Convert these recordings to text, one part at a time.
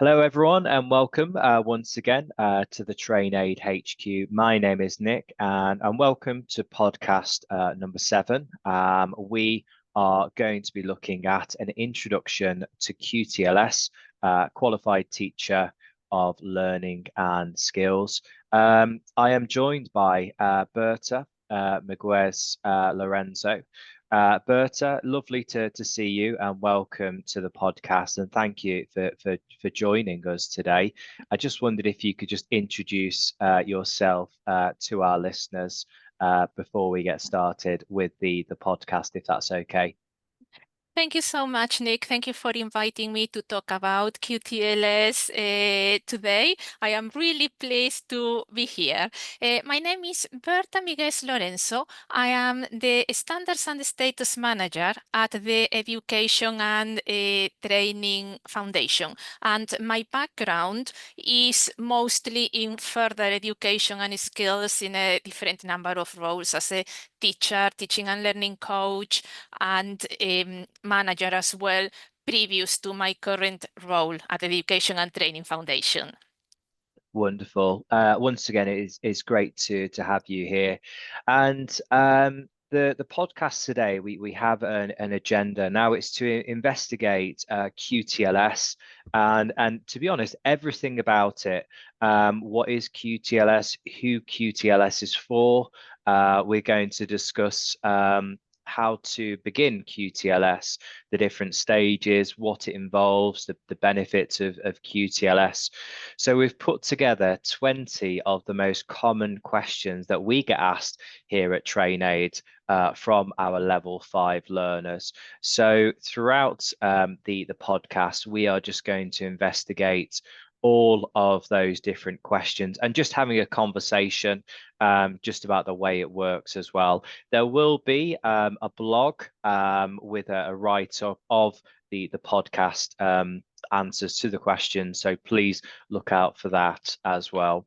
Hello, everyone, and welcome once again to the TrainAid HQ. My name is Nick, and welcome to podcast number 7. We are going to be looking at an introduction to QTLS, Qualified Teacher of Learning and Skills. I am joined by Berta Miguez Lorenzo. Berta, lovely to see you and welcome to the podcast. And thank you for joining us today. I just wondered if you could just introduce yourself to our listeners before we get started with the podcast, if that's okay. Thank you so much, Nick. Thank you for inviting me to talk about QTLS today. I am really pleased to be here. My name is Berta Miguez Lorenzo. I am the Standards and Status Manager at the Education and Training Foundation. And my background is mostly in further education and skills in a different number of roles as a teacher, teaching and learning coach, and manager as well, previous to my current role at the Education and Training Foundation. Wonderful. Once again, it's great to have you here. And the podcast today, we have an agenda. Now it's to investigate QTLS and to be honest, everything about it. What is QTLS? Who QTLS is for? We're going to discuss how to begin QTLS, the different stages, what it involves, the benefits of QTLS. So we've put together 20 of the most common questions that we get asked here at TrainAid from our level 5 learners. So throughout the podcast, we are just going to investigate all of those different questions and just having a conversation just about the way it works as well. There will be a blog with a write-up of the podcast answers to the questions, so please look out for that as well.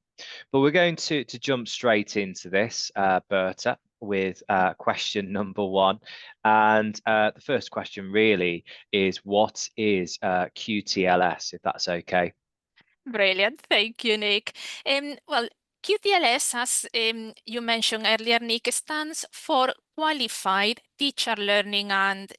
But we're going to jump straight into this, Berta, with question number 1. And the first question really is, what is QTLS, if that's okay? Brilliant. Thank you, Nick. Well, QTLS, as you mentioned earlier, Nick, stands for Qualified Teacher Learning and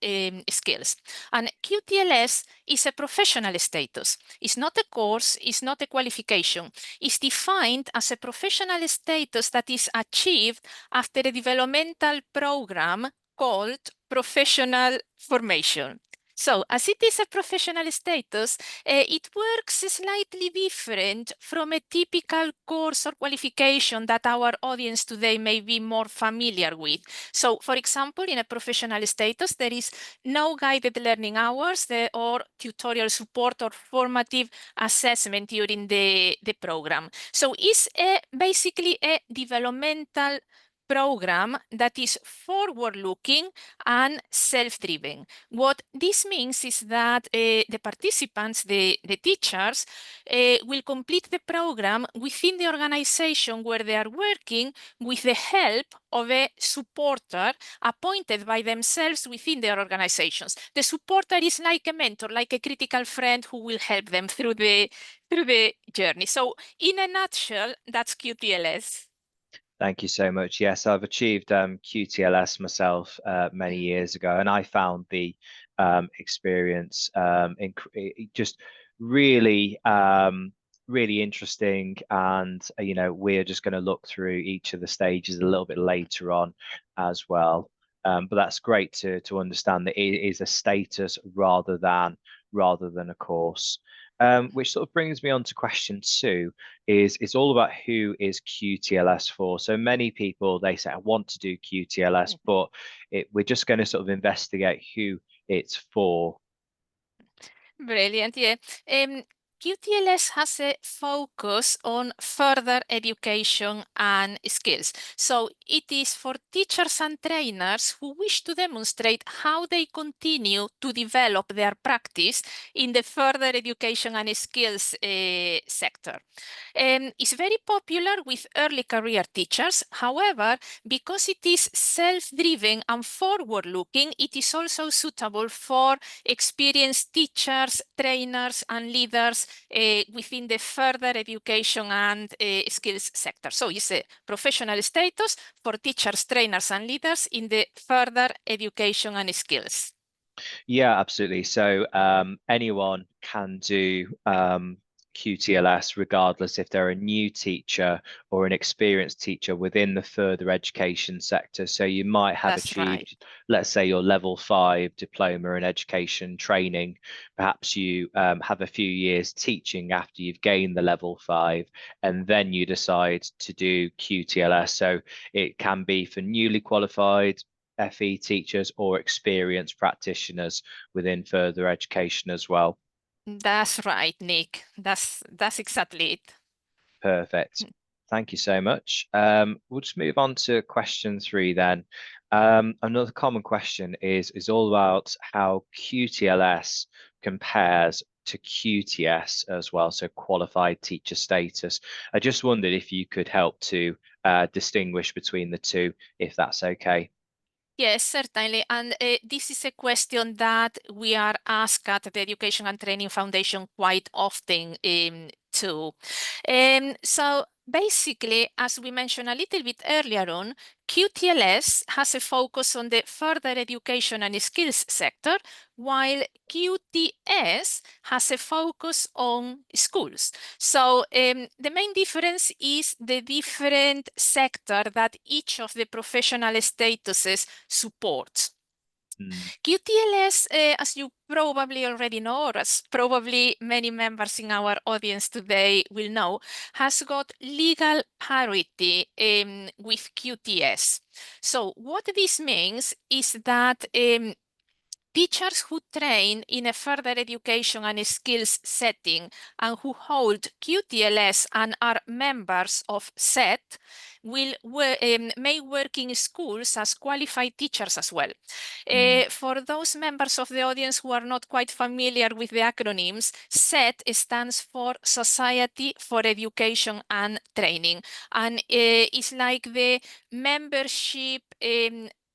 Skills. And QTLS is a professional status. It's not a course, it's not a qualification. It's defined as a professional status that is achieved after a developmental program called professional formation. So, as it is a professional status, it works slightly different from a typical course or qualification that our audience today may be more familiar with. So, for example, in a professional status, there is no guided learning hours or tutorial support or formative assessment during the program. So, it's basically a developmental program that is forward-looking and self-driven. What this means is that the participants, the teachers, will complete the program within the organization where they are working with the help of a supporter appointed by themselves within their organizations. The supporter is like a mentor, like a critical friend who will help them through the journey. So in a nutshell, that's QTLS. Thank you so much. Yes, I've achieved QTLS myself many years ago, and I found the experience just really, really interesting. And we're just going to look through each of the stages a little bit later on as well. But that's great to understand that it is a status rather than a course. Which sort of brings me on to question 2, is it's all about who is QTLS for. So many people, they say, I want to do QTLS, but we're just going to sort of investigate who it's for. Brilliant, yeah. QTLS has a focus on further education and skills. So it is for teachers and trainers who wish to demonstrate how they continue to develop their practice in the further education and skills sector. It's very popular with early career teachers. However, because it is self-driven and forward-looking, it is also suitable for experienced teachers, trainers, and leaders within the further education and skills sector. So it's a professional status for teachers, trainers, and leaders in the further education and skills. Yeah, absolutely. So anyone can do QTLS regardless if they're a new teacher or an experienced teacher within the further education sector. So you might have That's right. achieved, let's say, your level 5 diploma in education training. Perhaps you have a few years teaching after you've gained the level 5, and then you decide to do QTLS. So it can be for newly qualified FE teachers or experienced practitioners within further education as well. That's right, Nick. That's exactly it. Perfect. Thank you so much. We'll just move on to question 3 then. Another common question is all about how QTLS compares to QTS as well, so qualified teacher status. I just wondered if you could help to distinguish between the two, if that's okay. Yes, certainly. And this is a question that we are asked at the Education and Training Foundation quite often too. So basically, as we mentioned a little bit earlier on, QTLS has a focus on the further education and skills sector, while QTS has a focus on schools. So the main difference is the different sector that each of the professional statuses supports. Mm, QTLS, as you probably already know, or as probably many members in our audience today will know, has got legal parity with QTS. So what this means is that teachers who train in a further education and skills setting and who hold QTLS and are members of SET may work in schools as qualified teachers as well. mm, For those members of the audience who are not quite familiar with the acronyms, SET stands for Society for Education and Training, and it's like the membership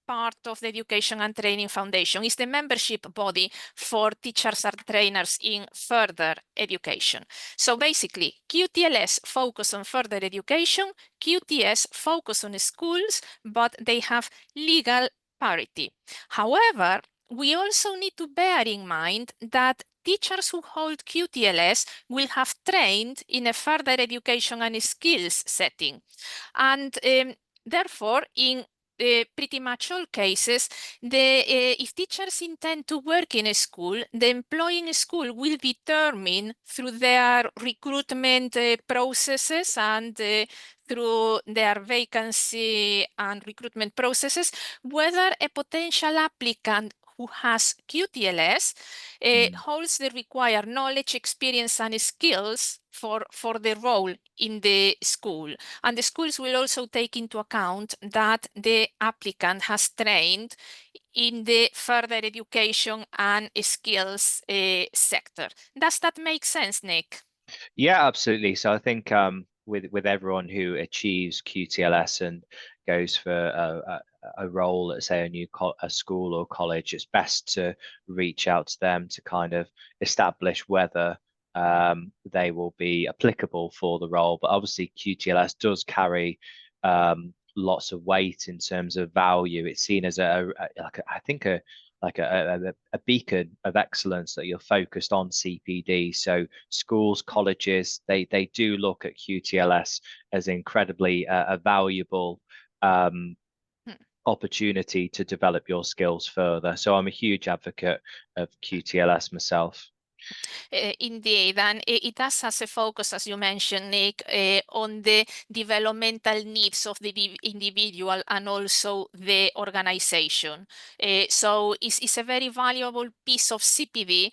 part of the Education and Training Foundation. Is the membership body for teachers and trainers in further education. So basically, QTLS focus on further education, QTS focus on schools, but they have legal parity. However, we also need to bear in mind that teachers who hold QTLS will have trained in a further education and skills setting. And therefore, in pretty much all cases, if teachers intend to work in a school, the employing school will determine through their recruitment processes and through their vacancy and recruitment processes, whether a potential applicant who has QTLS mm. holds the required knowledge, experience, and skills for the role in the school. And the schools will also take into account that the applicant has trained in the further education and skills sector. Does that make sense, Nick? Yeah, absolutely. So I think with everyone who achieves QTLS and goes for a role at say a school or college, it's best to reach out to them to kind of establish whether they will be applicable for the role. But obviously QTLS does carry lots of weight in terms of value. It's seen as I think a beacon of excellence that you're focused on CPD. So schools, colleges, they do look at QTLS as incredibly a valuable Hmm. opportunity to develop your skills further. So I'm a huge advocate of QTLS myself. Indeed, and it does has a focus, as you mentioned, Nick, on the developmental needs of the individual and also the organization. So it's a very valuable piece of CPD,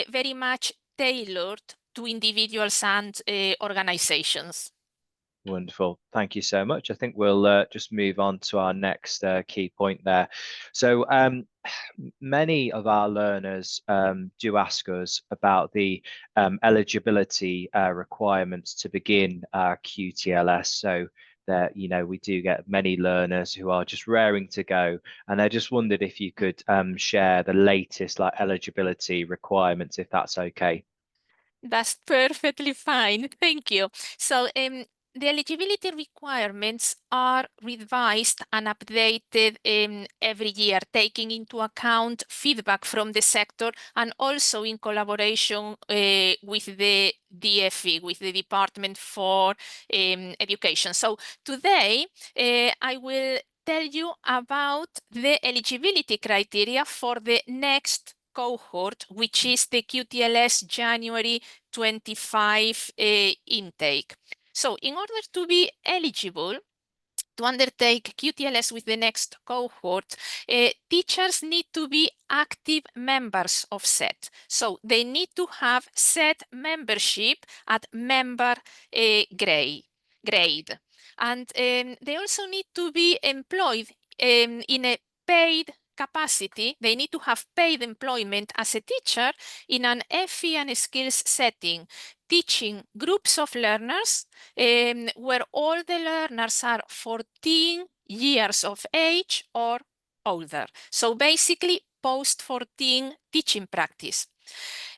very much tailored to individuals and organizations. Wonderful. Thank you so much. I think we'll just move on to our next key point there. So many of our learners do ask us about the eligibility requirements to begin our QTLS. So that, we do get many learners who are just raring to go. And I just wondered if you could share the latest like eligibility requirements, if that's okay. That's perfectly fine. Thank you. So, the eligibility requirements are revised and updated every year, taking into account feedback from the sector and also in collaboration with the DFE, with the Department for Education. So today, I will tell you about the eligibility criteria for the next cohort, which is the QTLS January 25 intake. So in order to be eligible to undertake QTLS with the next cohort, teachers need to be active members of SET. So they need to have SET membership at member grade. And they also need to be employed in a paid capacity. They need to have paid employment as a teacher in an FE and skills setting, teaching groups of learners where all the learners are 14 years of age or older. So basically post 14 teaching practice.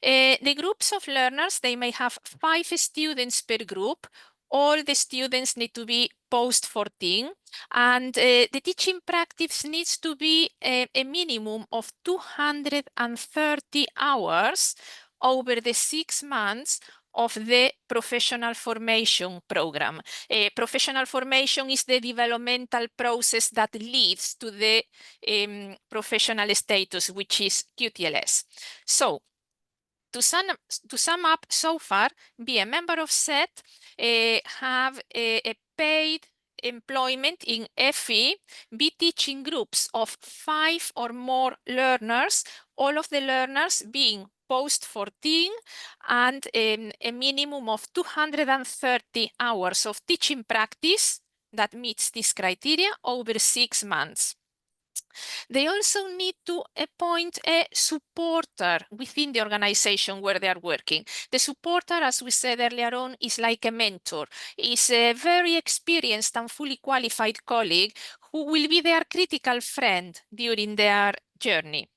The groups of learners, they may have 5 students per group. All the students need to be post 14, and the teaching practice needs to be a minimum of 230 hours over the 6 months of the professional formation program. Professional formation is the developmental process that leads to the professional status, which is QTLS. So, to sum up so far, be a member of SET, have a paid employment in FE, be teaching groups of 5 or more learners, all of the learners being post 14, and a minimum of 230 hours of teaching practice that meets this criteria over 6 months. They also need to appoint a supporter within the organization where they are working. The supporter, as we said earlier on, is like a mentor, is a very experienced and fully qualified colleague who will be their critical friend during their journey.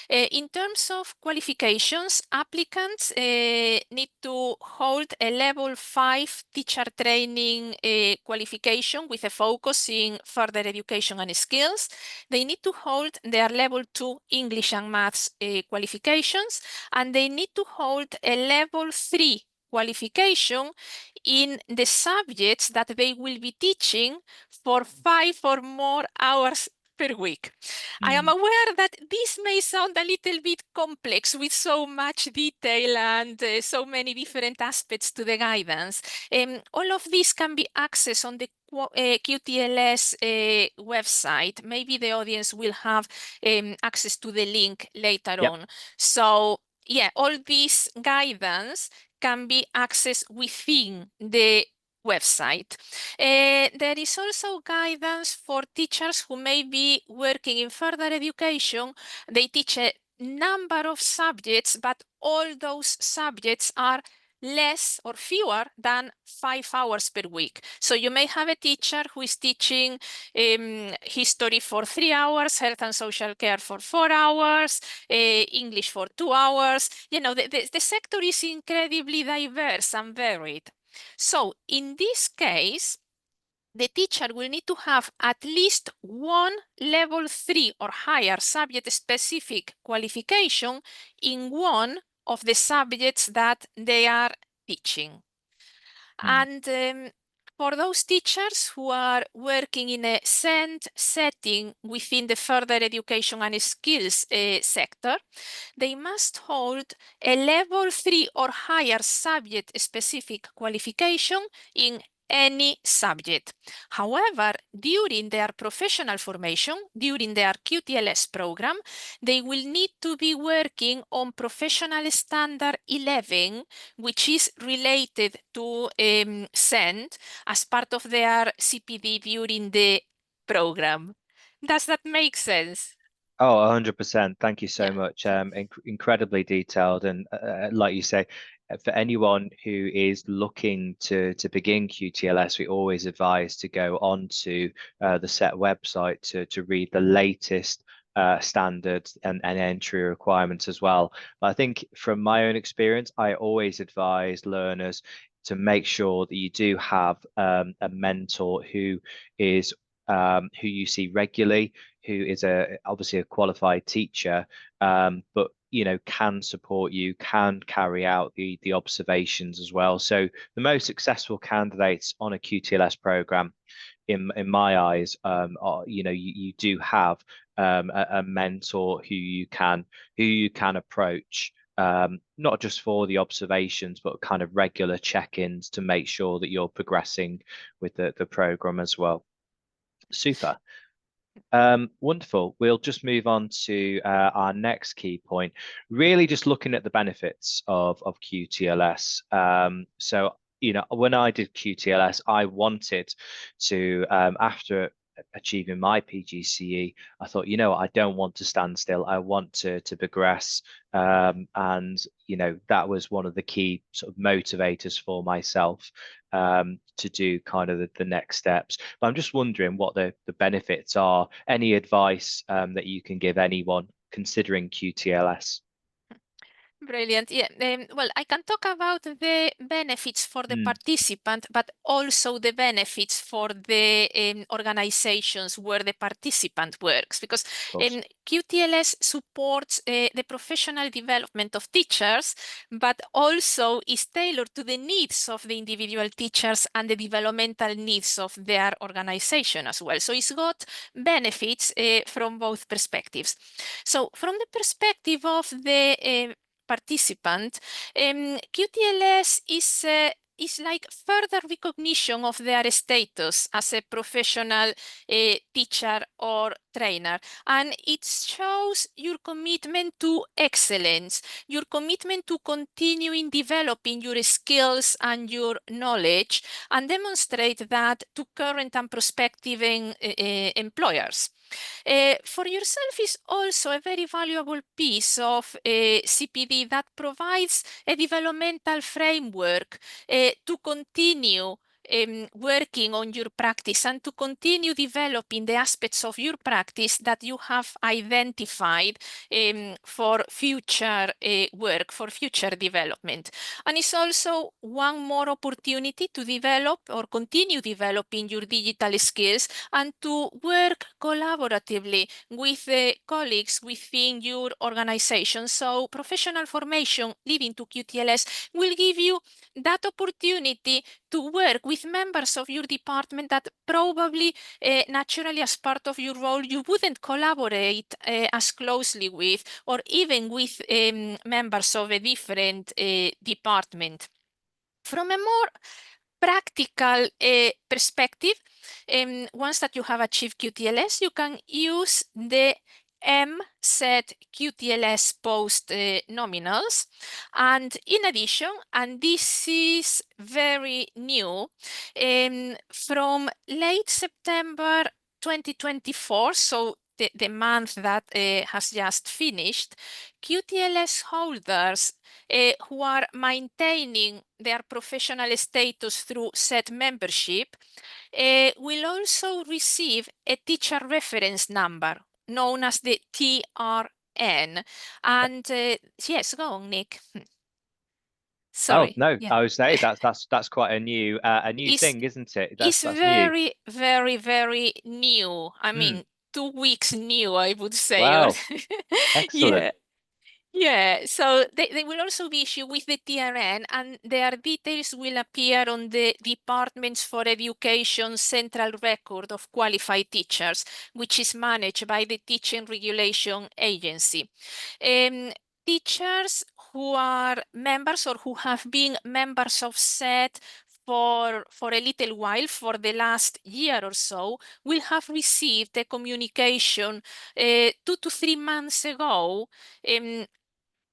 In terms of qualifications, applicants need to hold a level 5 teacher training qualification with a focus in further education and skills. They need to hold their level 2 English and maths qualifications, and they need to hold a level 3 qualification in the subjects that they will be teaching for 5 or more hours per week. I am aware that this may sound a little bit complex with so much detail and so many different aspects to the guidance. All of this can be accessed on the QTLS website. Maybe the audience will have access to the link later on. So yeah, all this guidance can be accessed within the website. There is also guidance for teachers who may be working in further education. They teach a number of subjects, but all those subjects are less or fewer than 5 hours per week. So you may have a teacher who is teaching history for 3 hours, health and social care for 4 hours, English for 2 hours. You know, the sector is incredibly diverse and varied. So in this case, the teacher will need to have at least one level 3 or higher subject-specific qualification in one of the subjects that they are teaching. And for those teachers who are working in a SEND setting within the further education and skills sector, they must hold a level 3 or higher subject-specific qualification in any subject. However, during their professional formation, during their QTLS program, they will need to be working on Professional Standard 11, which is related to SEND as part of their CPD during the program. Does that make sense? Oh, 100%. Thank you so Yeah. much. Incredibly detailed, and like you say, for anyone who is looking to begin QTLS, we always advise to go onto the SET website to read the latest standards and entry requirements as well. But I think from my own experience, I always advise learners to make sure that you do have a mentor who you see regularly, who is obviously a qualified teacher, but can support you, can carry out the observations as well. So the most successful candidates on a QTLS program, in my eyes, are, you do have a mentor who you can approach, not just for the observations, but kind of regular check-ins to make sure that you're progressing with the program as well. Super. Wonderful. We'll just move on to our next key point, really just looking at the benefits of QTLS. So, when I did QTLS, I wanted to, after achieving my PGCE, I thought, I don't want to stand still. I want to progress. And, that was one of the key sort of motivators for myself, to do kind of the next steps. But I'm just wondering what the benefits are. Any advice that you can give anyone considering QTLS? Brilliant. Yeah. Well, I can talk about the benefits for the Mm, participant, but also the benefits for the organizations where the participant works, because of course. QTLS supports the professional development of teachers, but also is tailored to the needs of the individual teachers and the developmental needs of their organization as well. So it's got benefits from both perspectives. So from the perspective of the participant, QTLS is like further recognition of their status as a professional teacher or trainer. And it shows your commitment to excellence, your commitment to continuing developing your skills and your knowledge, and demonstrate that to current and prospective employers. For yourself is also a very valuable piece of CPD that provides a developmental framework to continue working on your practice and to continue developing the aspects of your practice that you have identified for future work, for future development. And it's also one more opportunity to develop or continue developing your digital skills and to work collaboratively with the colleagues within your organization. So professional formation leading to QTLS will give you that opportunity to work with members of your department that probably naturally as part of your role you wouldn't collaborate as closely with, or even with members of a different department. From a more practical perspective, once that you have achieved QTLS, you can use the MSET QTLS post nominals. And in addition, and this is very new, from late September 2024, so the month that has just finished, QTLS holders who are maintaining their professional status through SET membership will also receive a teacher reference number known as the TRN. And yes, go on, Nick. Oh Sorry. no, Yeah. I would say that's quite a new It's, thing, isn't it? That's it's that's new. very, very, very new. I Mm, mean, 2 weeks new, I would say. Or wow, excellent. yeah. Yeah, so they will also be issued with the TRN, and their details will appear on the Departments for Education Central Record of Qualified Teachers, which is managed by the Teaching Regulation Agency. Teachers who are members or who have been members of SET for a little while, for the last year or so, will have received a communication 2 to 3 months ago,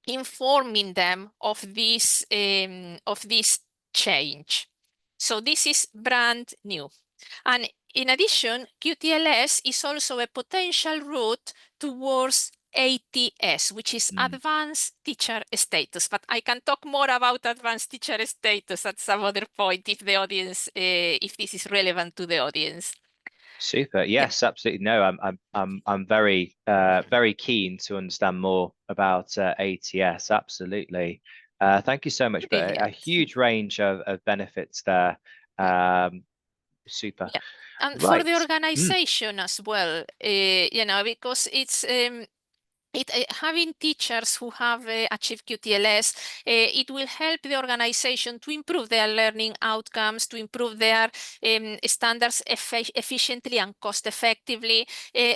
informing them of this change. So this is brand new. And in addition, QTLS is also a potential route towards ATS, which is Mm. Advanced Teacher Status. But I can talk more about Advanced Teacher Status at some other point if the audience, if this is relevant to the audience. Super. Yeah, Yes, absolutely. No, I'm very very keen to understand more about ATS. Absolutely. Thank you so much. But a brilliant. huge range of benefits there. Um, super. Yeah. And for the Right. Mm, organization as well, because having teachers who have achieved QTLS, it will help the organization to improve their learning outcomes, to improve their standards efficiently and cost effectively,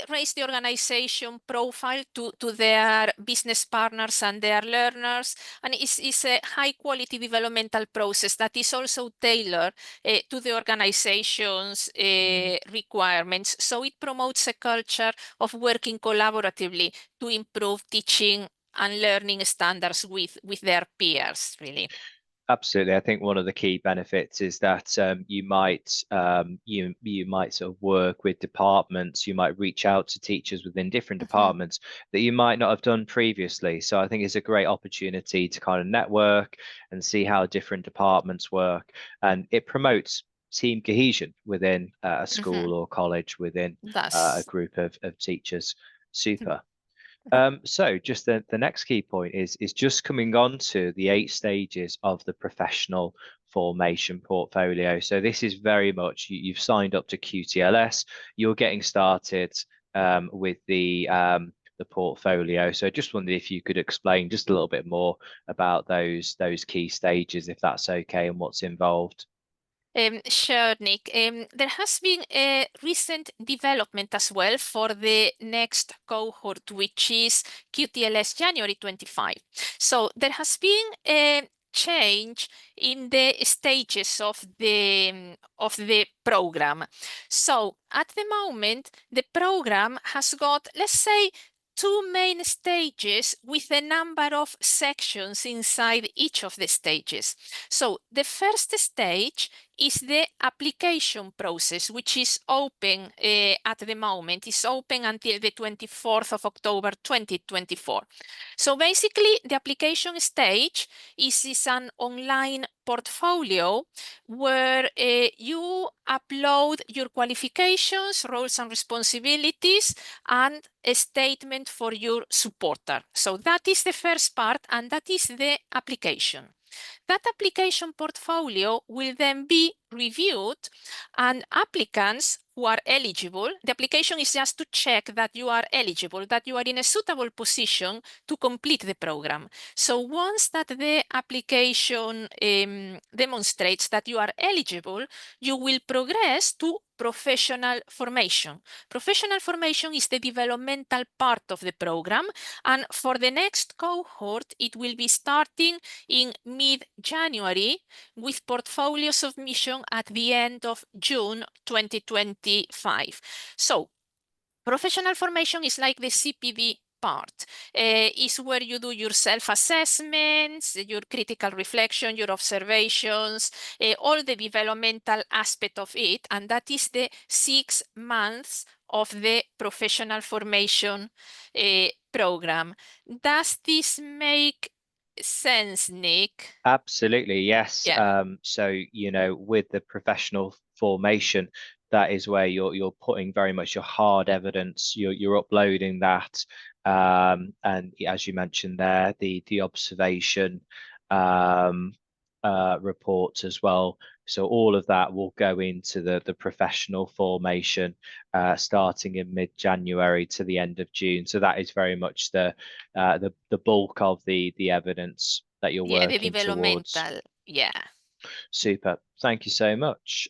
raise the organization profile to their business partners and their learners. And it's a high quality developmental process that is also tailored to the organization's mm. requirements. So it promotes a culture of working collaboratively to improve teaching and learning standards with their peers, really. Absolutely. I think one of the key benefits is that you might sort of work with departments, you might reach out to teachers within different Mhm, departments that you might not have done previously. So I think it's a great opportunity to kind of network and see how different departments work, and it promotes team cohesion within a mhm. school or college within a That's group of teachers. Super. mhm, So just the next key point is just coming on to the 8 stages of the professional formation portfolio. So this is very much you've signed up to QTLS, you're getting started with the portfolio. So just wondered if you could explain just a little bit more about those key stages, if that's okay, and what's involved. Sure, Nick. There has been a recent development as well for the next cohort, which is QTLS January 25. So there has been a change in the stages of the program. So at the moment, the program has got, let's say, two main stages with a number of sections inside each of the stages. So the first stage is the application process, which is open at the moment. It's open until the 24th of October 2024. So basically, the application stage is an online portfolio where you upload your qualifications, roles and responsibilities, and a statement for your supporter. So that is the first part, and that is the application. That application portfolio will then be reviewed, and applicants who are eligible, the application is just to check that you are eligible, that you are in a suitable position to complete the program. So once that the application demonstrates that you are eligible, you will progress to professional formation. Professional formation is the developmental part of the program, and for the next cohort, it will be starting in mid-January with portfolio submission at the end of June 2025. So professional formation is like the CPD part. Is where you do your self-assessments, your critical reflection, your observations, all the developmental aspect of it, and that is the 6 months of the professional formation program. Does this make sense, Nick? Absolutely, yes. Yeah. So, with the professional formation, that is where you're putting very much your hard evidence. You're uploading that, and as you mentioned there, the observation um, reports as well. So all of that will go into the professional formation, starting in mid-January to the end of June. So that is very much the bulk of the evidence that you're Yeah, the working towards. developmental. Yeah. Super. Thank you so much.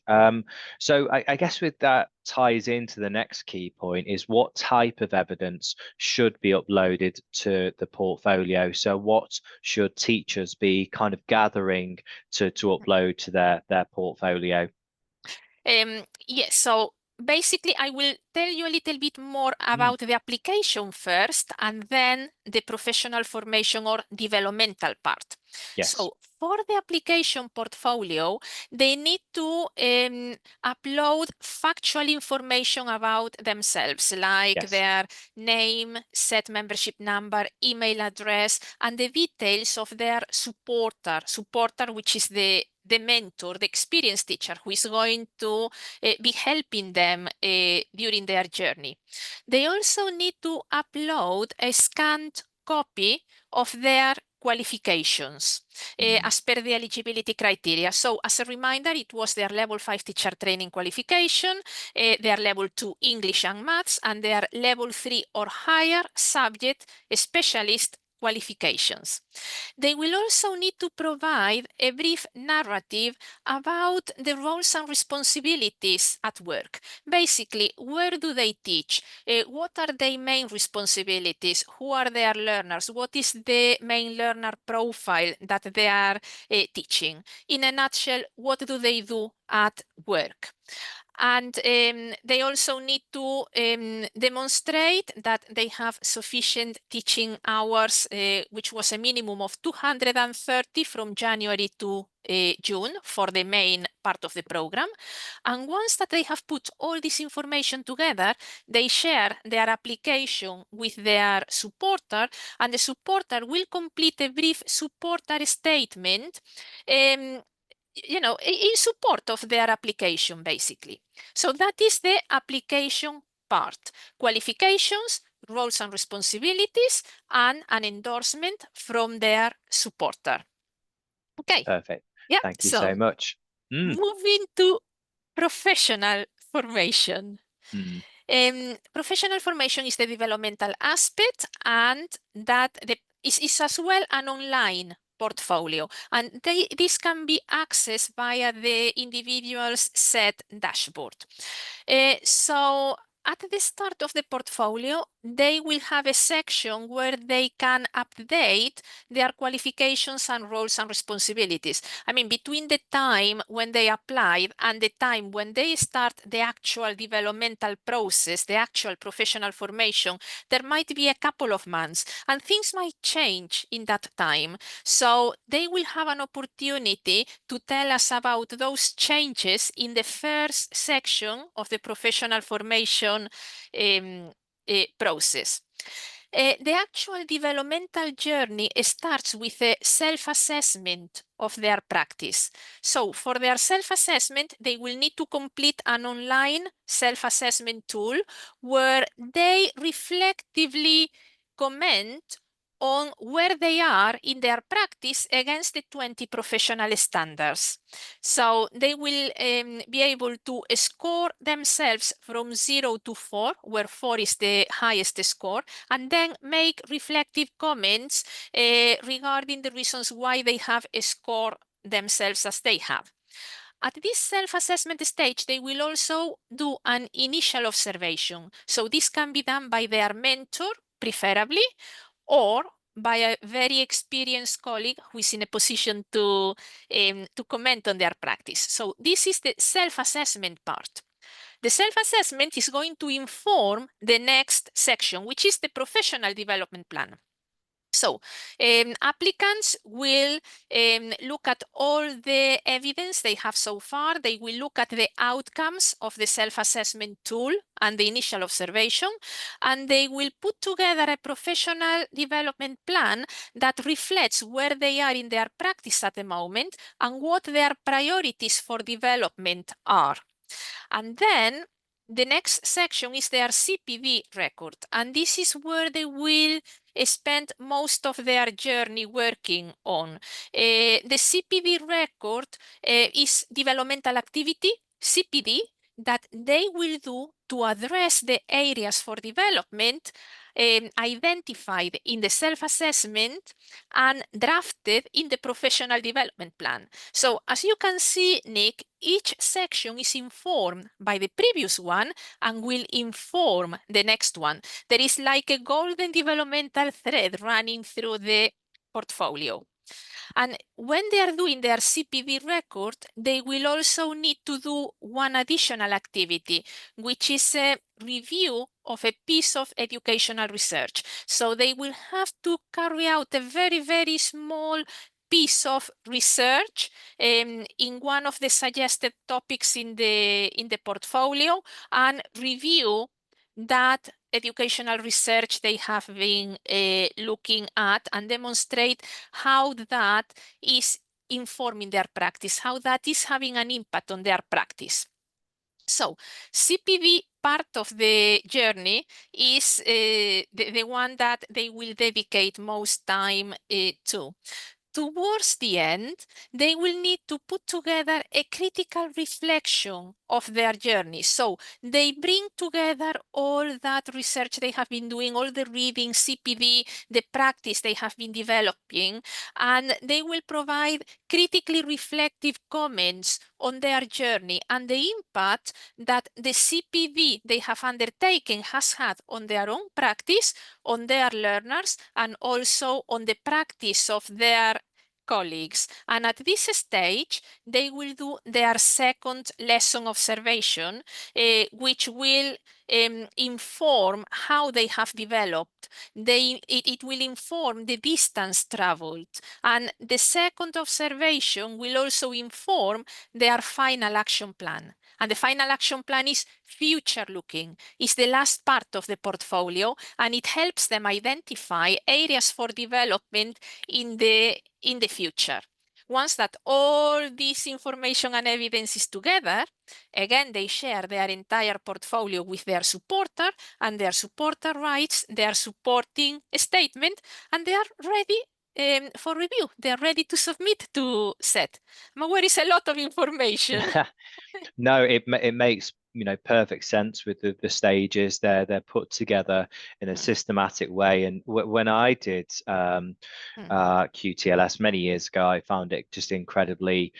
So I guess with that ties into the next key point is what type of evidence should be uploaded to the portfolio. So what should teachers be kind of gathering to upload to their portfolio? Yes, so basically, I will tell you a little bit more Mm, about the application first and then the professional formation or developmental part. yes, So, for the application portfolio, they need to upload factual information about themselves, like yes, their name, set membership number, email address, and the details of their supporter, which is the mentor, the experienced teacher who is going to be helping them during their journey. They also need to upload a scanned copy of their qualifications as per the eligibility criteria. So as a reminder, it was their level 5 teacher training qualification, their level 2 English and maths, and their level 3 or higher subject specialist qualifications. They will also need to provide a brief narrative about the roles and responsibilities at work. Basically, where do they teach? What are their main responsibilities? Who are their learners? What is the main learner profile that they are teaching? In a nutshell, what do they do at work? And they also need to demonstrate that they have sufficient teaching hours, which was a minimum of 230 from January to June for the main part of the program. And once that they have put all this information together, they share their application with their supporter, and the supporter will complete a brief supporter statement in support of their application, basically. So that is the application part. Qualifications, roles and responsibilities, and an endorsement from their supporter. Okay. Perfect. Yeah. Thank you So so much. moving to professional formation. Professional formation is the developmental aspect, and that is as well an online portfolio. And this can be accessed via the individual's set dashboard. So at the start of the portfolio, they will have a section where they can update their qualifications and roles and responsibilities. I mean, between the time when they applied and the time when they start the actual developmental process, the actual professional formation, there might be a couple of months, and things might change in that time. So they will have an opportunity to tell us about those changes in the first section of the professional formation process. The actual developmental journey starts with a self-assessment of their practice. So for their self-assessment, they will need to complete an online self-assessment tool where they reflectively comment on where they are in their practice against the 20 professional standards. So they will be able to score themselves from 0 to 4, where 4 is the highest score, and then make reflective comments regarding the reasons why they have scored themselves as they have. At this self-assessment stage, they will also do an initial observation. So this can be done by their mentor, preferably, or by a very experienced colleague who is in a position to comment on their practice. So this is the self-assessment part. The self-assessment is going to inform the next section, which is the professional development plan. So applicants will look at all the evidence they have so far. They will look at the outcomes of the self-assessment tool and the initial observation, and they will put together a professional development plan that reflects where they are in their practice at the moment and what their priorities for development are. And then the next section is their CPD record, and this is where they will spend most of their journey working on. The CPD record is developmental activity, CPD, that they will do to address the areas for development identified in the self-assessment and drafted in the professional development plan. So as you can see, Nick, each section is informed by the previous one and will inform the next one. There is like a golden developmental thread running through the portfolio. And when they are doing their CPD record, they will also need to do one additional activity, which is a review of a piece of educational research. So they will have to carry out a very, very small piece of research in one of the suggested topics in the portfolio and review that educational research they have been looking at and demonstrate how that is informing their practice, how that is having an impact on their practice. So CPV part of the journey is the one that they will dedicate most time to. Towards the end, they will need to put together a critical reflection of their journey. So they bring together all that research they have been doing, all the reading, CPD, the practice they have been developing, and they will provide critically reflective comments on their journey and the impact that the CPD they have undertaken has had on their own practice, on their learners, and also on the practice of their colleagues. And at this stage, they will do their second lesson observation, which will inform how they have developed. It will inform the distance traveled. And the second observation will also inform their final action plan. And the final action plan is future looking. It's the last part of the portfolio, and it helps them identify areas for development in the future. Once that all this information and evidence is together, again, they share their entire portfolio with their supporter, and their supporter writes their supporting statement, and they are ready for review. They're ready to submit to SET. But where is a lot of information. No, it makes perfect sense with the stages. They're put together in a systematic way. And when I did QTLS many years ago, I found it just incredibly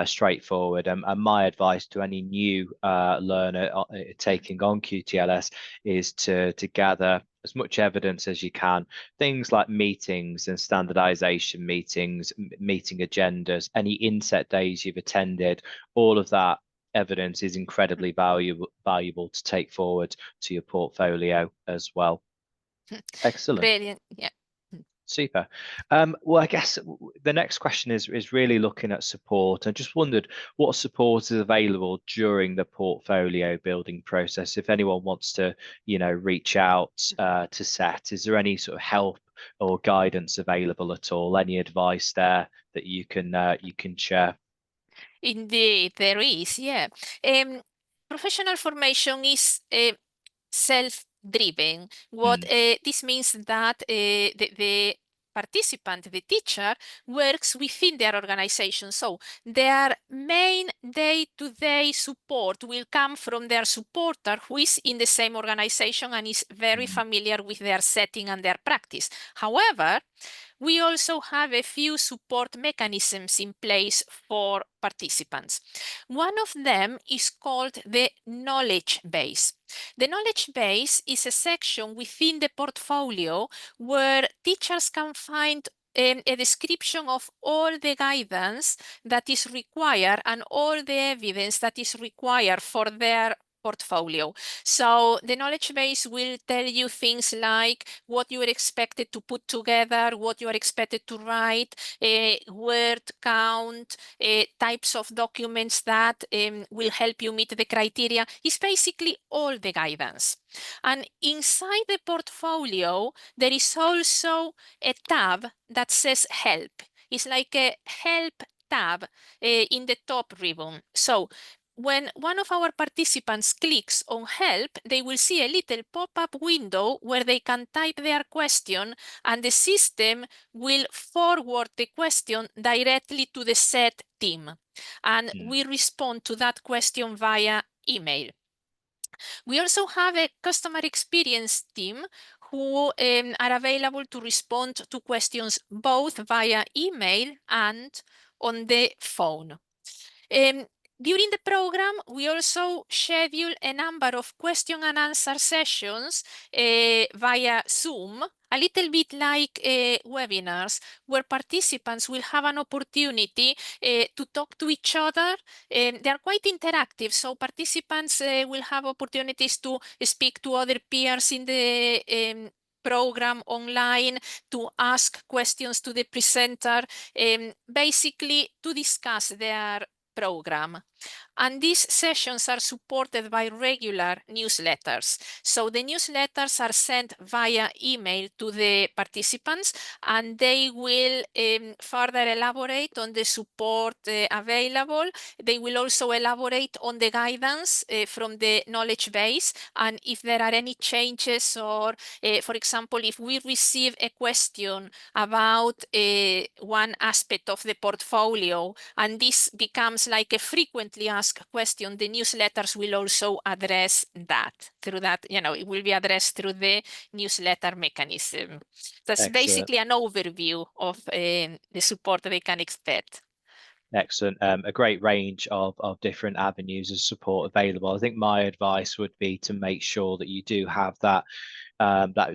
straightforward. And my advice to any new learner taking on QTLS is to gather as much evidence as you can. Things like meetings and standardization meetings, meeting agendas, any inset days you've attended, all of that evidence is incredibly valuable to take forward to your portfolio as well. Excellent. Brilliant. Yeah. Super. Well, I guess the next question is really looking at support. I just wondered what support is available during the portfolio building process. If anyone wants to, reach out to SET, is there any sort of help or guidance available at all? Any advice there that you can share? Indeed, there is, yeah. Professional formation is self-driven. What this means that the participant, the teacher, works within their organization. So their main day-to-day support will come from their supporter who is in the same organization and is very familiar with their setting and their practice. However, we also have a few support mechanisms in place for participants. One of them is called the knowledge base. The knowledge base is a section within the portfolio where teachers can find a description of all the guidance that is required and all the evidence that is required for their portfolio. So the knowledge base will tell you things like what you are expected to put together, what you are expected to write, word count, types of documents that will help you meet the criteria. It's basically all the guidance. And inside the portfolio, there is also a tab that says help. It's like a help tab in the top ribbon. So when one of our participants clicks on help, they will see a little pop-up window where they can type their question, and the system will forward the question directly to the SET team. And we respond to that question via email. We also have a customer experience team who are available to respond to questions both via email and on the phone. During the program, we also schedule a number of question and answer sessions via Zoom, a little bit like webinars, where participants will have an opportunity to talk to each other. They are quite interactive, so participants will have opportunities to speak to other peers in the program online, to ask questions to the presenter, basically to discuss their program. And these sessions are supported by regular newsletters. So the newsletters are sent via email to the participants, and they will further elaborate on the support available. They will also elaborate on the guidance from the knowledge base, and if there are any changes, or for example, if we receive a question about one aspect of the portfolio, and this becomes like a frequently asked question, the newsletters will also address that. Through that, it will be addressed through the newsletter mechanism. That's Excellent. basically an overview of the support they can expect. Excellent. A great range of different avenues of support available. I think my advice would be to make sure that you do have that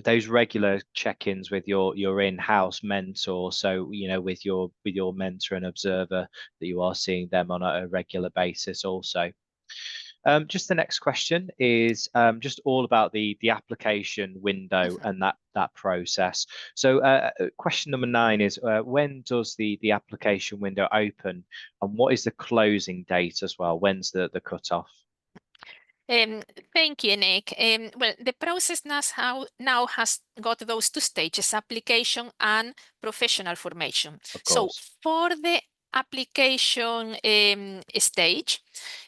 those regular check-ins with your in-house mentor. So, with your mentor and observer, that you are seeing them on a regular basis also. Just the next question is just all about the application window and that process. So question number 9 is when does the application window open, and what is the closing date as well? When's the cutoff? Um, Thank you, Nick. Well, the process now has got those two stages, application and professional formation. Of So course. for the application stage,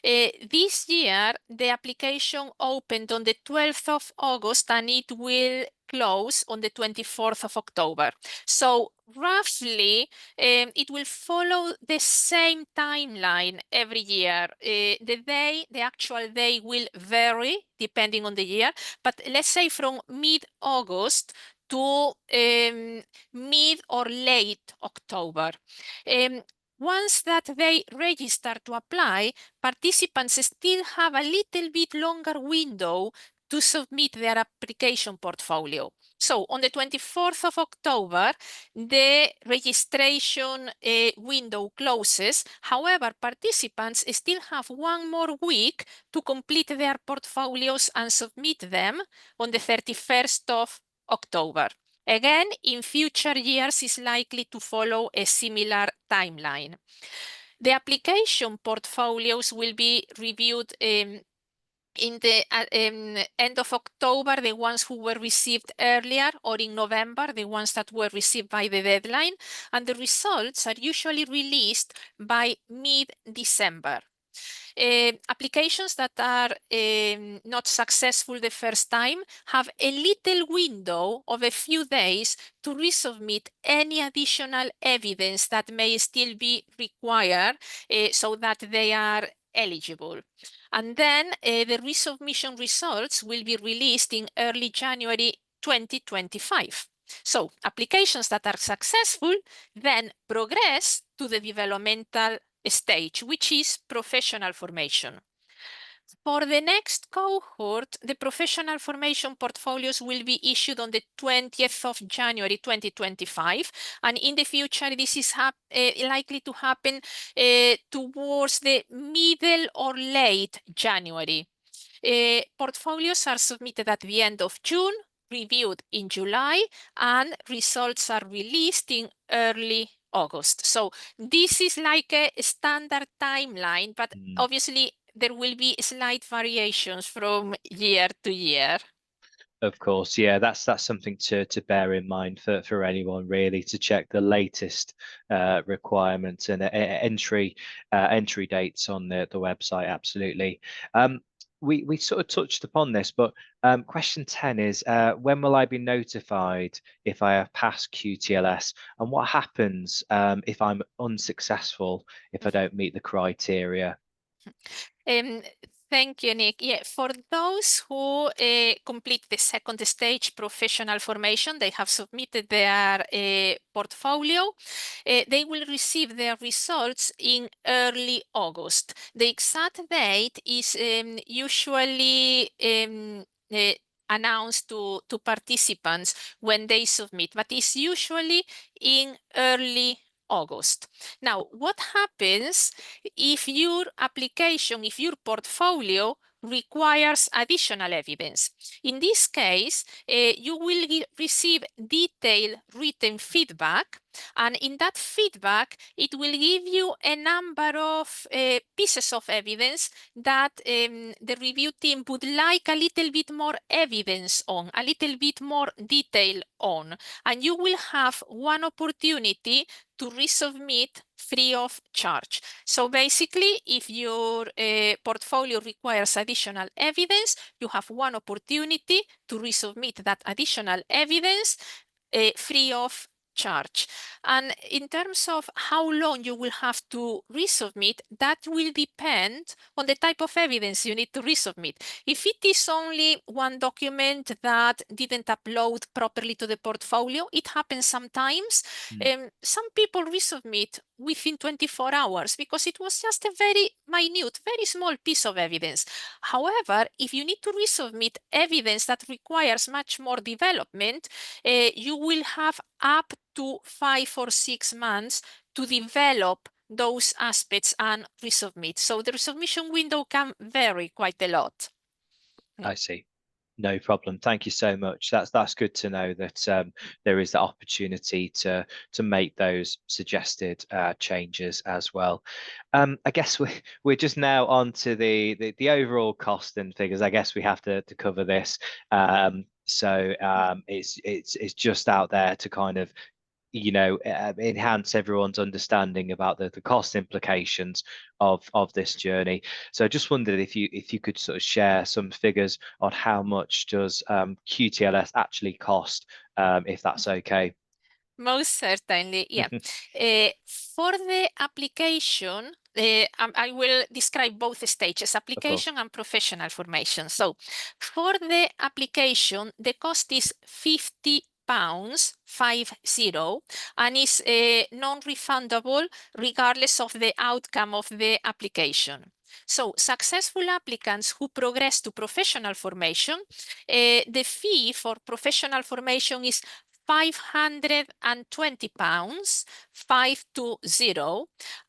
this year, the application opened on the 12th of August and it will close on the 24th of October. So roughly, it will follow the same timeline every year. The actual day will vary depending on the year, but let's say from mid-August to mid or late October. Once that they register to apply, participants still have a little bit longer window to submit their application portfolio. So on the 24th of October, the registration window closes. However, participants still have one more week to complete their portfolios and submit them on the 31st of October. Again, in future years is likely to follow a similar timeline. The application portfolios will be reviewed in the end of October, the ones who were received earlier, or in November, the ones that were received by the deadline, and the results are usually released by mid-December. Applications that are not successful the first time have a little window of a few days to resubmit any additional evidence that may still be required so that they are eligible. And then the resubmission results will be released in early January 2025. So applications that are successful then progress to the developmental stage, which is professional formation. For the next cohort, the professional formation portfolios will be issued on the 20th of January 2025. And in the future, this is likely to happen towards the middle or late January. Portfolios are submitted at the end of June, reviewed in July, and results are released in early August. So this is like a standard timeline, but obviously there will be slight variations from year to year. Of course, yeah, that's something to bear in mind for anyone really, to check the latest requirements and entry dates on the website. Absolutely. We sort of touched upon this, but question 10 is when will I be notified if I have passed QTLS, and what happens if I'm unsuccessful, if I don't meet the criteria? Thank you, Nick. Yeah, for those who complete the second stage professional formation, they have submitted their portfolio. They will receive their results in early August. The exact date is usually announced to participants when they submit, but it's usually in early August. Now, what happens if your application, if your portfolio requires additional evidence? In this case, you will receive detailed written feedback And in that feedback, it will give you a number of pieces of evidence that the review team would like a little bit more evidence on, a little bit more detail on. And you will have one opportunity to resubmit free of charge. So basically, if your portfolio requires additional evidence, you have one opportunity to resubmit that additional evidence free of charge. And in terms of how long you will have to resubmit, that will depend on the type of evidence you need to resubmit. If it is only one document that didn't upload properly to the portfolio, it happens sometimes. Some people resubmit within 24 hours because it was just a very minute, very small piece of evidence. However, if you need to resubmit evidence that requires much more development, you will have up to 5 or 6 months to develop those aspects and resubmit. So the resubmission window can vary quite a lot. I see. No problem. Thank you so much. That's good to know that there is the opportunity to make those suggested changes as well. I guess we're just now on to the overall cost and figures. I guess we have to cover this. It's just out there to kind of enhance everyone's understanding about the cost implications of this journey. So I just wondered if you could sort of share some figures on how much does QTLS actually cost, if that's okay. Most certainly, yeah. For the application, I will describe both stages, Of course. application and professional formation. So for the application, the cost is £50, 50, and is non-refundable regardless of the outcome of the application. So successful applicants who progress to professional formation, the fee for professional formation is £520, 520,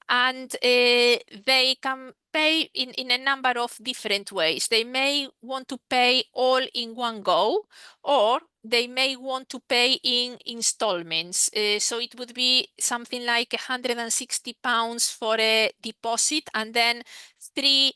and they can pay in a number of different ways. They may want to pay all in one go, or they may want to pay in installments. So it would be something like £160 for a deposit, and then 3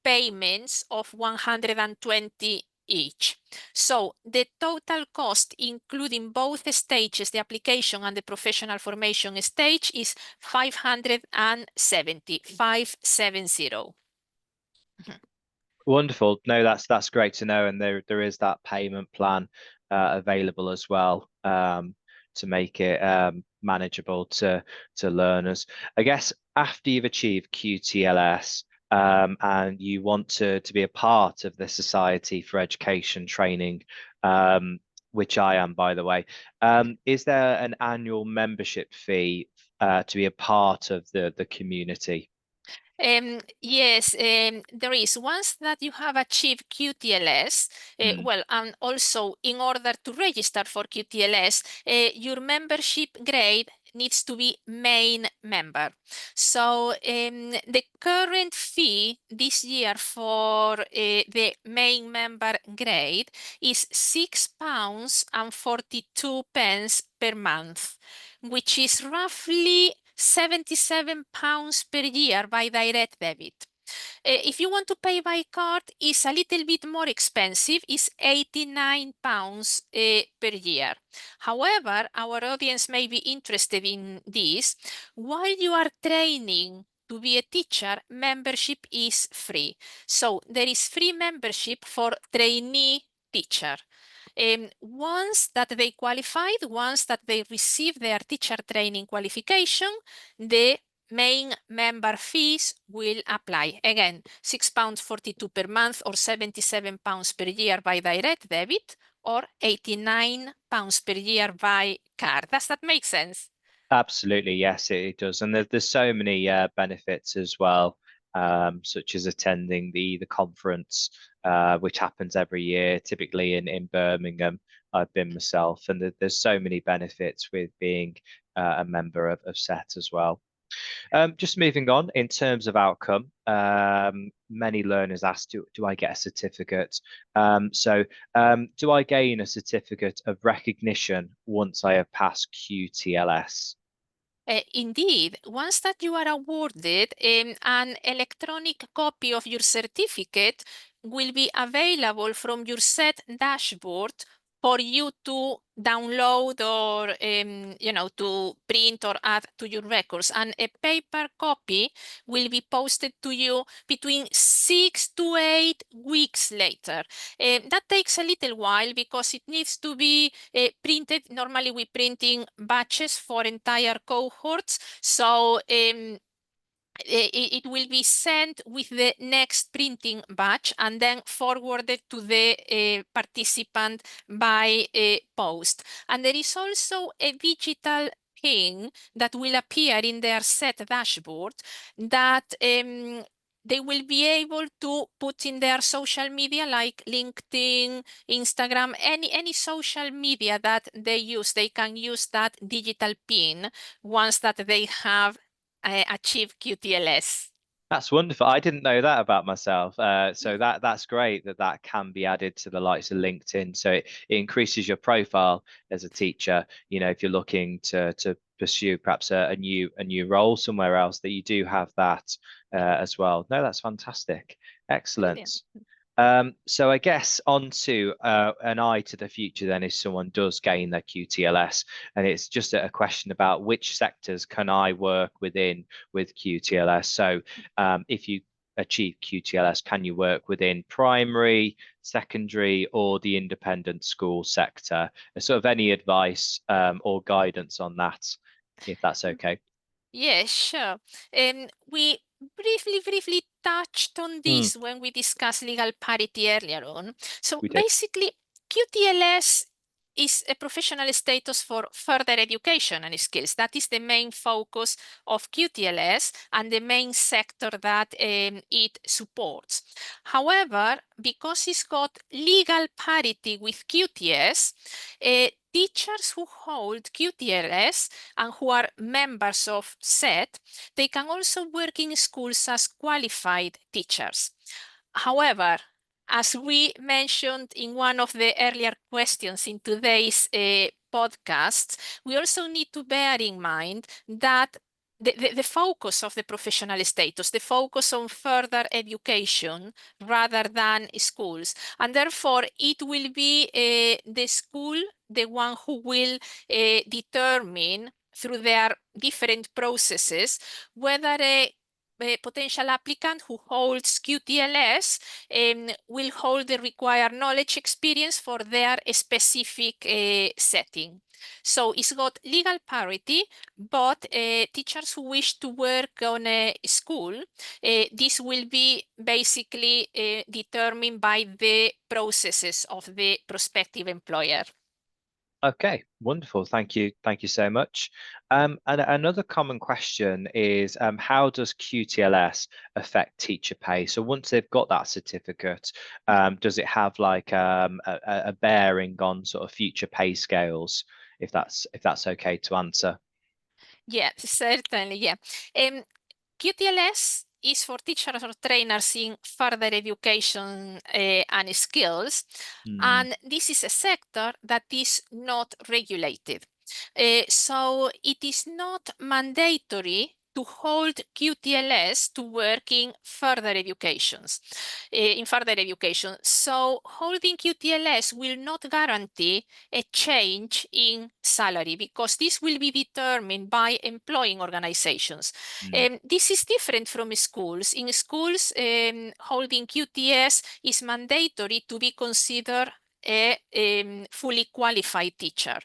payments of 120 each. So the total cost, including both stages, the application and the professional formation stage, is 570, 570. Wonderful. No, that's great to know, and there is that payment plan available as well, to make it manageable to learners. I guess after you've achieved QTLS, and you want to be a part of the Society for Education Training, which I am, by the way, is there an annual membership fee to be a part of the community? Yes, there is. Once that you have achieved QTLS, well, and also in order to register for QTLS, your membership grade needs to be main member. So the current fee this year for the main member grade is £6.42 per month, which is roughly £77 per year by direct debit. If you want to pay by card, it's a little bit more expensive. It's £89 per year. However, our audience may be interested in this. While you are training to be a teacher, membership is free. So there is free membership for trainee teacher. Once that they qualified, once that they receive their teacher training qualification, the main member fees will apply. Again, £6.42 per month or £77 per year by direct debit, or £89 per year by card. Does that make sense? Absolutely, yes, it does, and there's so many benefits as well, such as attending the conference, which happens every year, typically in Birmingham. I've been myself, and there's so many benefits with being a member of SET as well. Just moving on, in terms of outcome, many learners ask, do I get a certificate? Do I gain a certificate of recognition once I have passed QTLS? Indeed, once that you are awarded, an electronic copy of your certificate will be available from your set dashboard for you to download or to print or add to your records. And a paper copy will be posted to you between 6 to 8 weeks later. That takes a little while because it needs to be printed. Normally we print in batches for entire cohorts. So it will be sent with the next printing batch and then forwarded to the participant by post. And there is also a digital pin that will appear in their set dashboard that they will be able to put in their social media like LinkedIn, Instagram, any social media that they use. They can use that digital pin once that they have achieve QTLS. That's wonderful. I didn't know that about myself. So that's great that that can be added to the likes of LinkedIn. So it increases your profile as a teacher. You know, if you're looking to pursue perhaps a new role somewhere else, that you do have that as well. No, that's fantastic. Brilliant. Excellent. So I guess on to an eye to the future then if someone does gain their QTLS, and it's just a question about which sectors can I work within with QTLS. So if you achieve QTLS, can you work within primary, secondary, or the independent school sector? Sort of any advice or guidance on that, if that's okay. Yeah, sure. We briefly touched on Mm, this when we discussed legal parity earlier on. So we did. basically, QTLS is a professional status for further education and skills. That is the main focus of QTLS and the main sector that it supports. However, because it's got legal parity with QTS, teachers who hold QTLS and who are members of SET, they can also work in schools as qualified teachers. However, as we mentioned in one of the earlier questions in today's podcast, we also need to bear in mind that the focus of the professional status, the focus on further education rather than schools. And therefore, it will be the school, the one who will determine through their different processes whether a potential applicant who holds QTLS will hold the required knowledge experience for their specific setting. So it's got legal parity, but teachers who wish to work on a school, this will be basically determined by the processes of the prospective employer. Okay, wonderful. Thank you. Thank you so much. And another common question is, how does QTLS affect teacher pay? So once they've got that certificate, does it have like a bearing on sort of future pay scales, if that's okay to answer? Yeah, certainly. Yeah. QTLS is for teachers or trainers in further education and skills. Hmm. And this is a sector that is not regulated. So it is not mandatory to hold QTLS to work in further educations, in further education. So holding QTLS will not guarantee a change in salary because this will be determined by employing organizations. Mm. This is different from schools. In schools, holding QTS is mandatory to be considered a fully qualified teacher.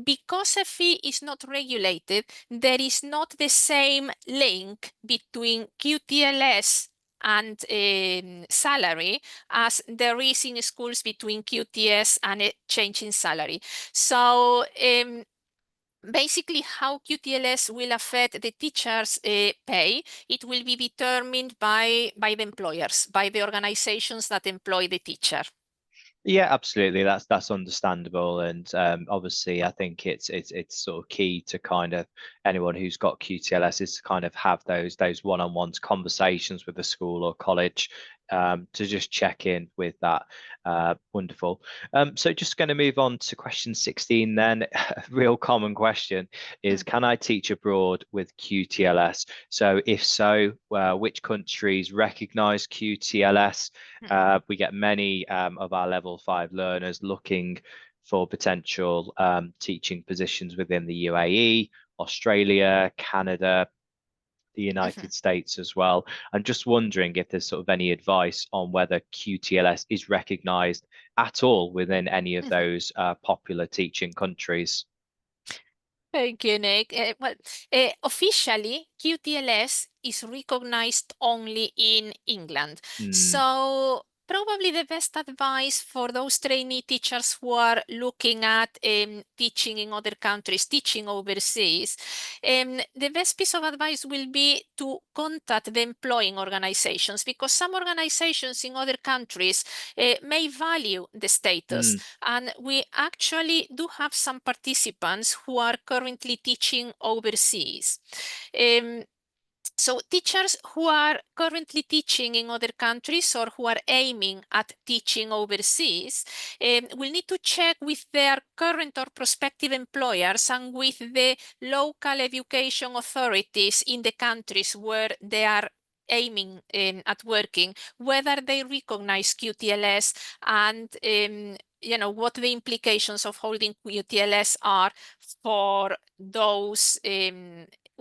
Because a fee is not regulated, there is not the same link between QTLS and salary as there is in schools between QTS and a change in salary. So basically how QTLS will affect the teachers' pay, it will be determined by the employers, by the organizations that employ the teacher. Yeah, absolutely. That's understandable, and obviously, I think it's sort of key to kind of anyone who's got QTLS is to kind of have those one-on-one conversations with the school or college to just check in with that. Wonderful. So just going to move on to question 16 then. A real common question is, can I teach abroad with QTLS? So if so, which countries recognize QTLS? We get many of our level 5 learners looking for potential teaching positions within the UAE, Australia, Canada, the United States as well. I'm just wondering if there's sort of any advice on whether QTLS is recognized at all within any of those popular teaching countries. Thank you, Nick. Officially, QTLS is recognized only in England. Mm, So probably the best advice for those trainee teachers who are looking at teaching in other countries, teaching overseas, the best piece of advice will be to contact the employing organizations, because some organizations in other countries may value the status. mm, And we actually do have some participants who are currently teaching overseas. Um, so teachers who are currently teaching in other countries or who are aiming at teaching overseas will need to check with their current or prospective employers and with the local education authorities in the countries where they are aiming at working, whether they recognize QTLS and what the implications of holding QTLS are for those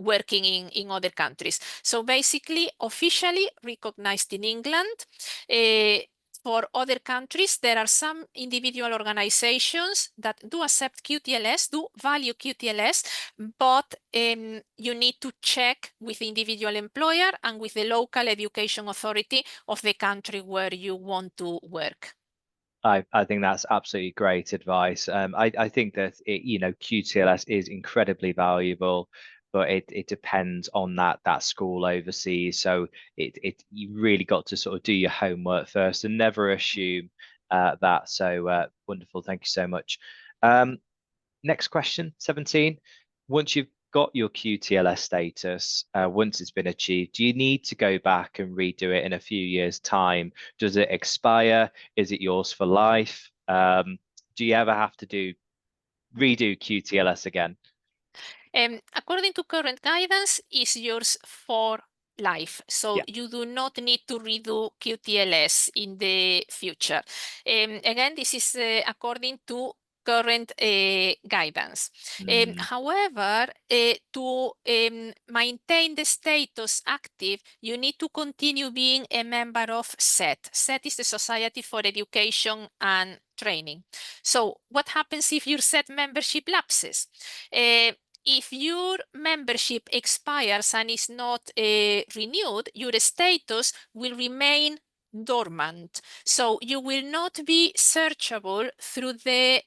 working in other countries. So basically, officially recognized in England. For other countries, there are some individual organizations that do accept QTLS, do value QTLS, but you need to check with the individual employer and with the local education authority of the country where you want to work. I think that's absolutely great advice. I think that QTLS is incredibly valuable, but it depends on that school overseas. So you really got to sort of do your homework first and never assume that. So wonderful, thank you so much. Next question, 17. Once you've got your QTLS status, once it's been achieved, do you need to go back and redo it in a few years' time? Does it expire? Is it yours for life? Do you ever have to redo QTLS again? According to current guidance, is yours for life. So Yeah. you do not need to redo QTLS in the future. Again, this is according to current guidance. Mm, However, to maintain the status active, you need to continue being a member of SET. SET is the Society for Education and Training. So what happens if your SET membership lapses? If your membership expires and is not renewed, your status will remain dormant. So you will not be searchable through the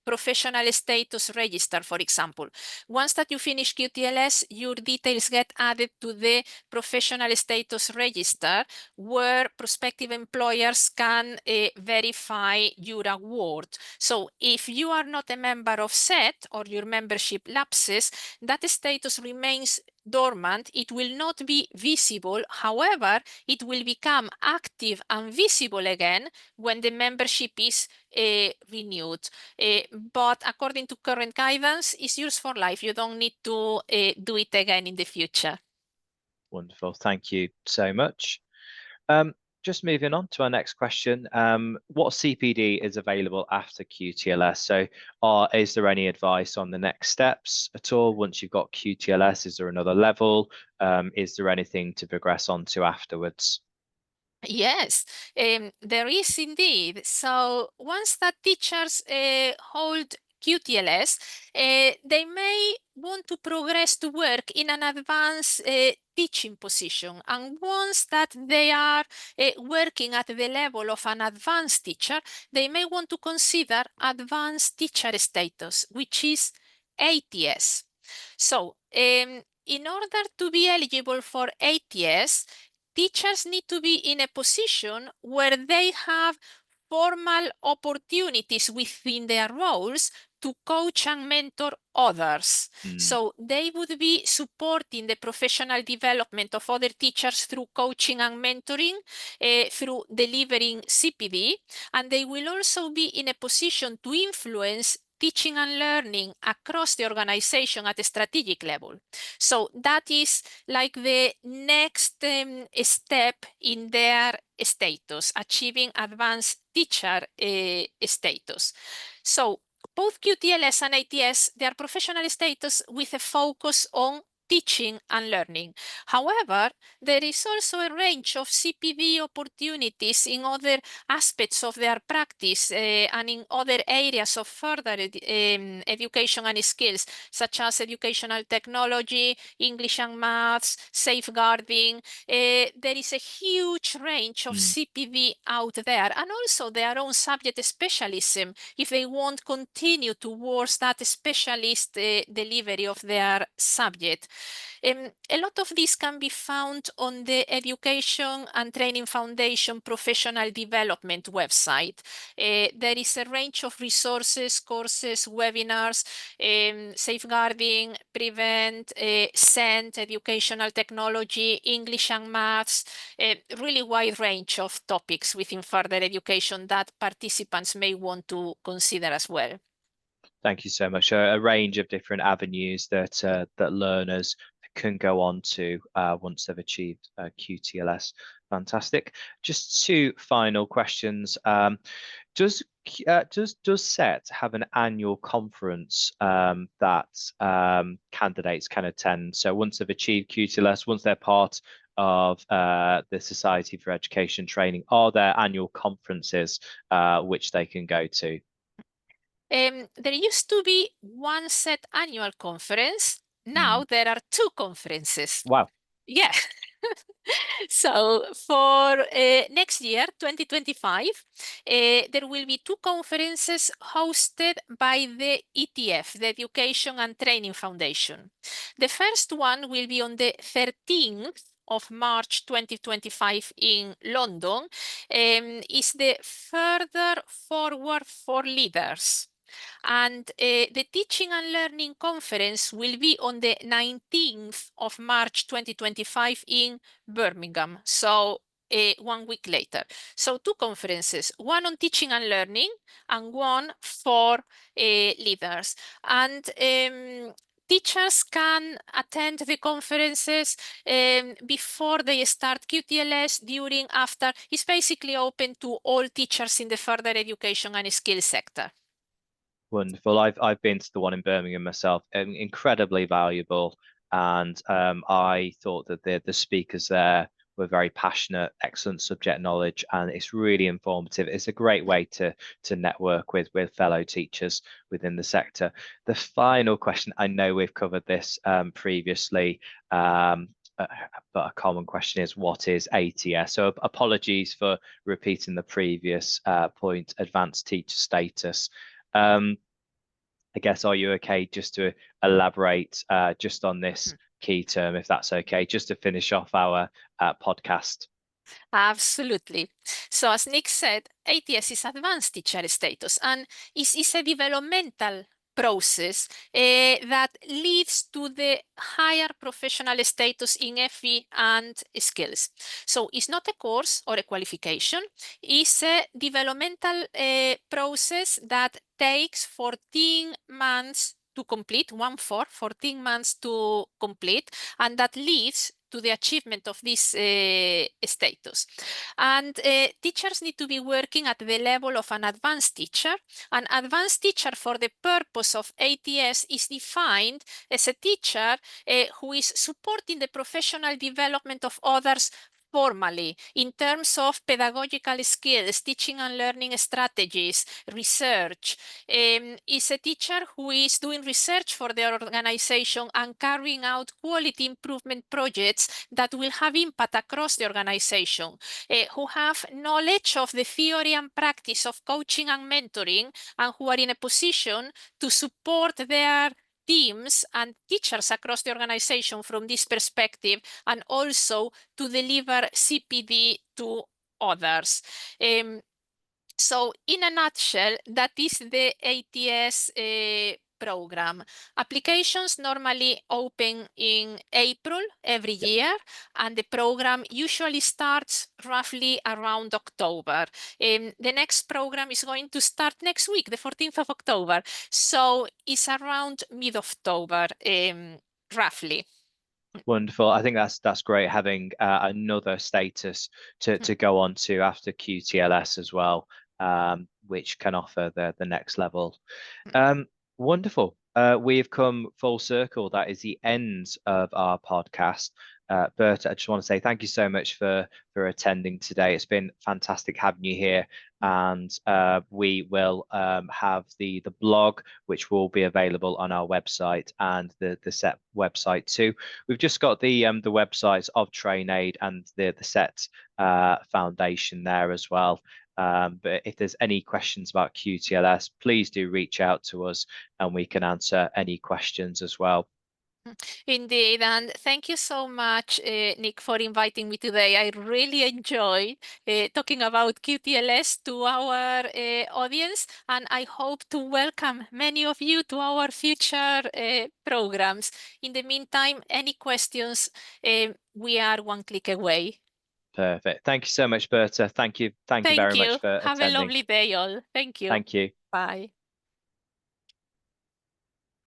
professional status register, for example. Once that you finish QTLS, your details get added to the professional status register, where prospective employers can verify your award. So if you are not a member of SET or your membership lapses, that status remains dormant. It will not be visible. However, it will become active and visible again when the membership is renewed. But according to current guidance, it's yours for life. You don't need to do it again in the future. wonderful. Thank you so much. Just moving on to our next question. What CPD is available after QTLS? So is there any advice on the next steps at all? Once you've got QTLS, is there another level? Is there anything to progress on to afterwards? Yes, there is indeed. So once that teachers hold QTLS, they may want to progress to work in an advanced teaching position. And once that they are working at the level of an advanced teacher, they may want to consider advanced teacher status, which is ATS. So in order to be eligible for ATS, teachers need to be in a position where they have formal opportunities within their roles to coach and mentor others. Mm. So they would be supporting the professional development of other teachers through coaching and mentoring, through delivering CPD, and they will also be in a position to influence teaching and learning across the organization at a strategic level. So that is like the next step in their status, achieving advanced teacher status. So both QTLS and ATS, they are professional status with a focus on teaching and learning. However, there is also a range of CPD opportunities in other aspects of their practice and in other areas of further education and skills, such as educational technology, English and maths, safeguarding. There is a huge range of CPD out there, and also their own subject specialism if they want continue towards that specialist delivery of their subject. A lot of this can be found on the Education and Training Foundation Professional Development website. There is a range of resources, courses, webinars, safeguarding, prevent, SEND, educational technology, English and maths, a really wide range of topics within further education that participants may want to consider as well. Thank you so much. A range of different avenues that that learners can go on to once they've achieved QTLS. Fantastic. Just two final questions. Does SET have an annual conference that candidates can attend? So once they've achieved QTLS, once they're part of the Society for Education Training, are there annual conferences which they can go to? There used to be one SET annual conference. Now there are two conferences. Wow. Yeah. So for next year, 2025, there will be two conferences hosted by the ETF, the Education and Training Foundation. The first one will be on the 13th of March 2025 in London, is the Further Forward for Leaders. And the Teaching and Learning Conference will be on the 19th of March 2025 in Birmingham. So 1 week later. So two conferences, one on teaching and learning and one for leaders. And teachers can attend the conferences before they start QTLS, during, after. It's basically open to all teachers in the further education and skills sector. Wonderful. I've been to the one in Birmingham myself, incredibly valuable, and I thought that the speakers there were very passionate, excellent subject knowledge, and it's really informative. It's a great way to network with fellow teachers within the sector. The final question, I know we've covered this previously, but a common question is, what is ATS? So apologies for repeating the previous point, advanced teacher status. I guess, are you okay just to elaborate just on this key term, if that's okay, just to finish off our podcast? Absolutely. So as Nick said, ATS is advanced teacher status, and is a developmental process that leads to the higher professional status in FE and skills. So it's not a course or a qualification, it's a developmental process that takes 14 months to complete, 14 months to complete, and that leads to the achievement of this status. And teachers need to be working at the level of an advanced teacher. An advanced teacher, for the purpose of ATS, is defined as a teacher who is supporting the professional development of others formally in terms of pedagogical skills, teaching and learning strategies, research. Is a teacher who is doing research for their organization and carrying out quality improvement projects that will have impact across the organization, who have knowledge of the theory and practice of coaching and mentoring, and who are in a position to support their teams and teachers across the organization from this perspective, and also to deliver CPD to others. So in a nutshell, that is the ATS program. Applications normally open in April every year, and the program usually starts roughly around October. The next program is going to start next week, the 14th of October. So it's around mid-October, roughly. Wonderful. I think that's great having another status to go on to after QTLS as well, which can offer the next level. Wonderful. We've come full circle. That is the end of our podcast. Berta, I just want to say thank you so much for attending today. It's been fantastic having you here, and we will have the blog, which will be available on our website, and the SET website too. We've just got the websites of TrainAid and the SET Foundation there as well. But if there's any questions about QTLS, please do reach out to us and we can answer any questions as well. Indeed, and thank you so much, Nick, for inviting me today. I really enjoyed talking about QTLS to our audience, and I hope to welcome many of you to our future programs. In the meantime, any questions, we are one click away. Perfect. Thank you so much, Berta. Thank you. Thank you Thank very much you. for Have a attending. lovely day, all. Thank you. Thank you. Bye.